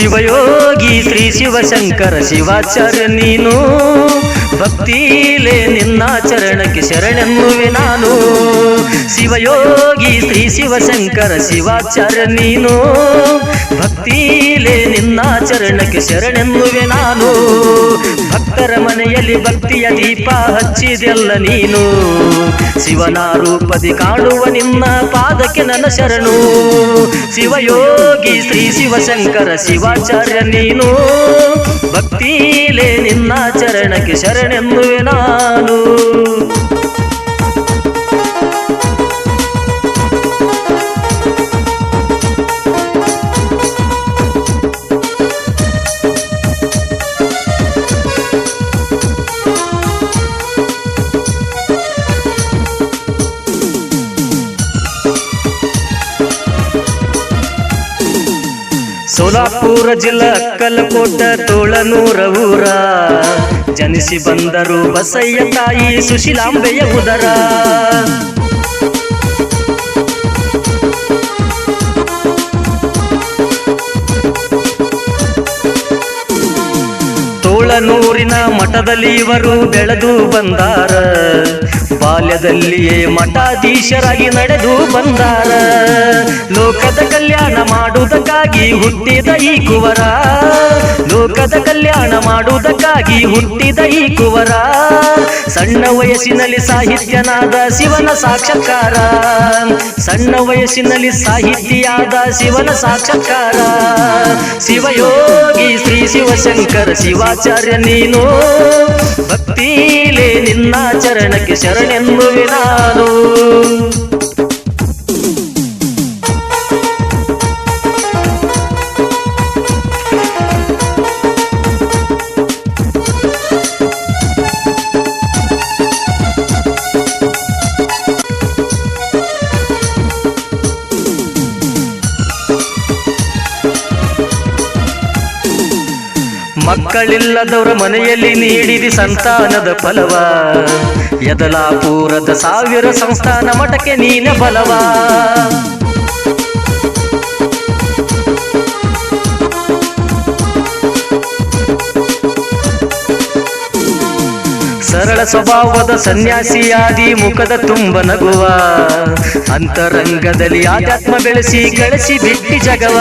ಶಿವಯೋಗಿ ಶ್ರೀ ಶಿವಶಂಕರ ಶಿವಾಚಾರ್ಯ ನೀನು, ಭಕ್ತಿಲೇ ನಿನ್ನ ಚರಣಕ್ಕೆ ಶರಣೆನ್ನುವೆ ನಾನು. ಶಿವಯೋಗಿ ಶ್ರೀ ಶಿವಶಂಕರ ಶಿವಾಚಾರ್ಯ ನೀನು, ಭಕ್ತಿಲೇ ನಿನ್ನ ಚರಣಕ್ಕೆ ಶರಣೆನ್ನುವೆ ನಾನು. ಭಕ್ತರ ಮನೆಯಲ್ಲಿ ಭಕ್ತಿಯ ದೀಪ ಹಚ್ಚಿದೆಲ್ಲ ನೀನು, ಶಿವನ ರೂಪದಿ ಕಾಣುವ ನಿನ್ನ ಪಾದಕ್ಕೆ ನನ್ನ ಶರಣು. ಶಿವಯೋಗಿ ಶ್ರೀ ಶಿವಶಂಕರ ಶಿವಾಚಾರ್ಯ ನೀನು, ಭಕ್ತಿಲೇ ನಿನ್ನ ಚರಣಕ್ಕೆ ಶರಣೆನ್ನುವೆ ನಾನು. ಸೋಲಾಪುರ ಜಿಲ್ಲಾ ಅಕ್ಕಲಕೋಟ ತೋಳನೂರ ಊರ, ಜನಿಸಿ ಬಂದರು ಬಸಯ್ಯ ತಾಯಿ ಸುಶೀಲಾಂಬೆಯ ಉದರ. ತೋಳನೂರಿನ ಮಠದಲ್ಲಿ ಇವರು ಬೆಳೆದು ಬಂದಾರ, ಬಾಲ್ಯದಲ್ಲಿಯೇ ಮಠಾಧೀಶರಾಗಿ ನಡೆದು ಬಂದಾರ. ಲೋಕದ ಕಲ್ಯಾಣ ಮಾಡುವುದಕ್ಕಾಗಿ ಹುಟ್ಟಿದ ಈ ಕುವರ, ಲೋಕದ ಕಲ್ಯಾಣ ಮಾಡುವುದಕ್ಕಾಗಿ ಹುಟ್ಟಿದ ಈ ಕುವರ. ಸಣ್ಣ ವಯಸ್ಸಿನಲ್ಲಿ ಸಾಹಿತ್ಯನಾದ ಶಿವನ ಸಾಕ್ಷಾತ್ಕಾರ, ಸಣ್ಣ ವಯಸ್ಸಿನಲ್ಲಿ ಸಾಹಿತ್ಯಾದ ಶಿವನ ಸಾಕ್ಷಾತ್ಕಾರ. ಶಿವಯೋಗಿ ಶ್ರೀ ಶಿವಶಂಕರ ಶಿವಾಚಾರ್ಯ ನೀನು, ಭಕ್ತಿಲೇ ನಿನ್ನ ಚರಣಕ್ಕೆ ಶರಣೆನ್ನುವೆ ನಾನು. ಮಕ್ಕಳಿಲ್ಲದವರ ಮನೆಯಲ್ಲಿ ನೀಡಿದಿ ಸಂತಾನದ ಫಲವ, ಯದಲಾಪುರದ 1000 ಸಂಸ್ಥಾನ ಮಠಕ್ಕೆ ನೀನೆ ಬಲವ. ಸರಳ ಸ್ವಭಾವದ ಸನ್ಯಾಸಿಯಾದಿ ಮುಖದ ತುಂಬ ನಗುವ, ಅಂತರಂಗದಲ್ಲಿ ಆಧ್ಯಾತ್ಮ ಬೆಳೆಸಿ ಗಳಿಸಿ ಬಿಟ್ಟಿ ಜಗವ.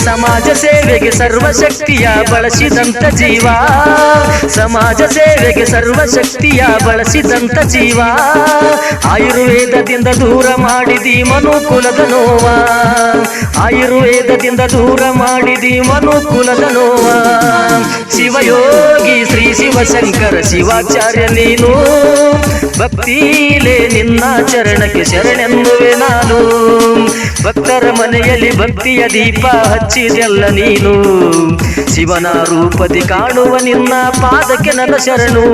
ಸಮಾಜ ಸೇವೆಗೆ ಸರ್ವಶಕ್ತಿಯ ಬಳಸಿದಂತ ಜೀವ, ಸಮಾಜ ಸೇವೆಗೆ ಸರ್ವಶಕ್ತಿಯ ಬಳಸಿದಂತ ಜೀವ. ಆಯುರ್ವೇದದಿಂದ ದೂರ ಮಾಡಿದಿ ಮನುಕುಲದ ನೋವ, ಆಯುರ್ವೇದದಿಂದ ದೂರ ಮಾಡಿದಿ ಮನುಕುಲದ ನೋವ. ಶಿವಯೋಗಿ ಶ್ರೀ ಶಿವಶಂಕರ ಶಿವಾಚಾರ್ಯ ನೀನು, ಭಕ್ತಿಲೇ ನಿನ್ನ ಚರಣಕ್ಕೆ ಶರಣೆನ್ನುವೆ ನಾನು. ಭಕ್ತರ ಮನೆಯಲ್ಲಿ ಭಕ್ತಿಯ ದೀಪ ಹಚ್ಚಿದೆಲ್ಲ ನೀನು, ಶಿವನ ರೂಪದಿ ಕಾಣುವ ನಿನ್ನ ಪಾದಕ್ಕೆ ನನ್ನ ಶರಣು.